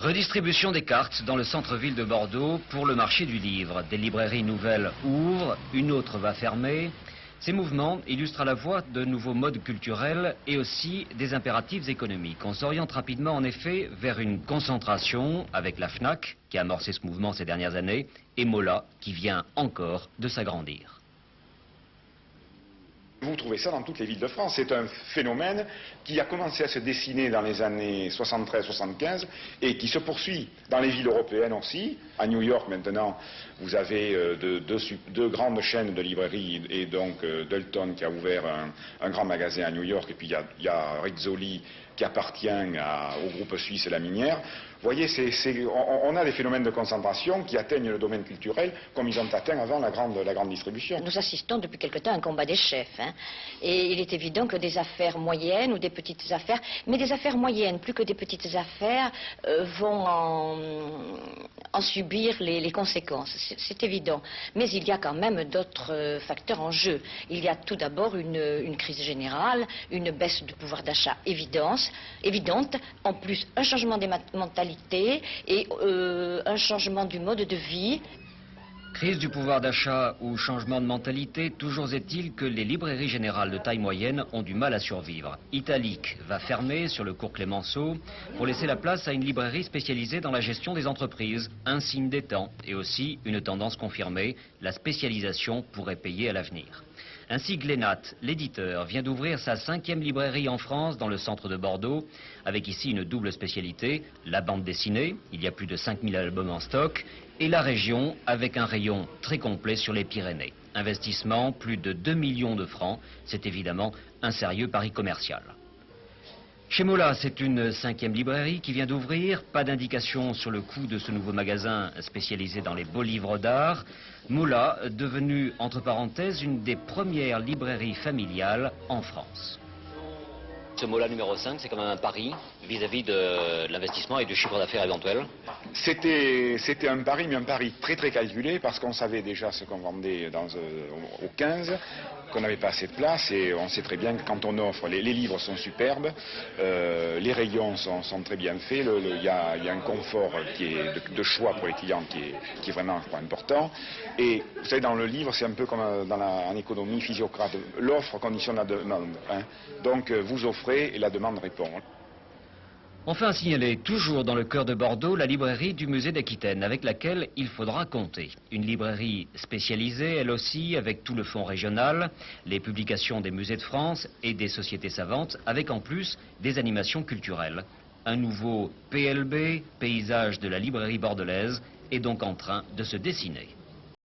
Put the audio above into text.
Redistribution des cartes dans le centre-ville de Bordeaux pour le marché du livre. Des librairies nouvelles ouvrent, une autre va fermer. Ces mouvements illustrent à la fois de nouveaux modes culturels et aussi des impératifs économiques. On s'oriente rapidement en effet vers une concentration avec la FNAC qui a amorcé ce mouvement ces dernières années et Mola qui vient encore de s'agrandir. Vous trouvez ça dans toutes les villes de France. C'est un phénomène qui a commencé à se dessiner dans les années 73-75 et qui se poursuit dans les villes européennes aussi. À New York maintenant, vous avez deux grandes chaînes de librairies et donc Dalton qui a ouvert un grand magasin à New York et puis il y a Rizzoli qui appartient au groupe suisse La Minière. Vous voyez, on a des phénomènes de concentration qui atteignent le domaine culturel comme ils ont atteint avant la grande distribution. Nous assistons depuis quelque temps à un combat des chefs. Et il est évident que des affaires moyennes ou des petites affaires, mais des affaires moyennes plus que des petites affaires, vont en subir les conséquences. C'est évident. Mais il y a quand même d'autres facteurs en jeu. Il y a tout d'abord une crise générale, une baisse du pouvoir d'achat évidente, en plus un changement des mentalités et un changement du mode de vie. Crise du pouvoir d'achat ou changement de mentalité, toujours est-il que les librairies générales de taille moyenne ont du mal à survivre. Italique va fermer sur le cours Clémenceau pour laisser la place à une librairie spécialisée dans la gestion des entreprises, un signe des temps et aussi une tendance confirmée, la spécialisation pourrait payer à l'avenir. Ainsi, Glénat, l'éditeur, vient d'ouvrir sa 5e librairie en France dans le centre de Bordeaux, avec ici une double spécialité, la bande dessinée, il y a plus de 5000 albums en stock, et la région avec un rayon très complet sur les Pyrénées. Investissement, plus de 2 millions de francs, c'est évidemment un sérieux pari commercial. Chez Mola, c'est une 5e librairie qui vient d'ouvrir. Pas d'indication sur le coût de ce nouveau magasin spécialisé dans les beaux livres d'art. Mola, devenue, entre parenthèses, une des premières librairies familiales en France. Ce Mola numéro 5, c'est quand même un pari vis-à-vis de l'investissement et du chiffre d'affaires éventuel. C'était un pari, mais un pari très très calculé parce qu'on savait déjà ce qu'on vendait au 15, qu'on n'avait pas assez de place et on sait très bien que quand on offre, les livres sont superbes, les rayons sont très bien faits, il y a un confort qui est de choix pour les clients qui est vraiment, je crois, important. Et vous savez, dans le livre, c'est un peu comme en économie, Physiocrate, l'offre conditionne la demande. Donc vous offrez et la demande répond. Enfin à signaler, toujours dans le cœur de Bordeaux, la librairie du musée d'Aquitaine, avec laquelle il faudra compter. Une librairie spécialisée, elle aussi, avec tout le fonds régional, les publications des musées de France et des sociétés savantes, avec en plus des animations culturelles. Un nouveau PLB, paysage de la librairie bordelaise, est donc en train de se dessiner.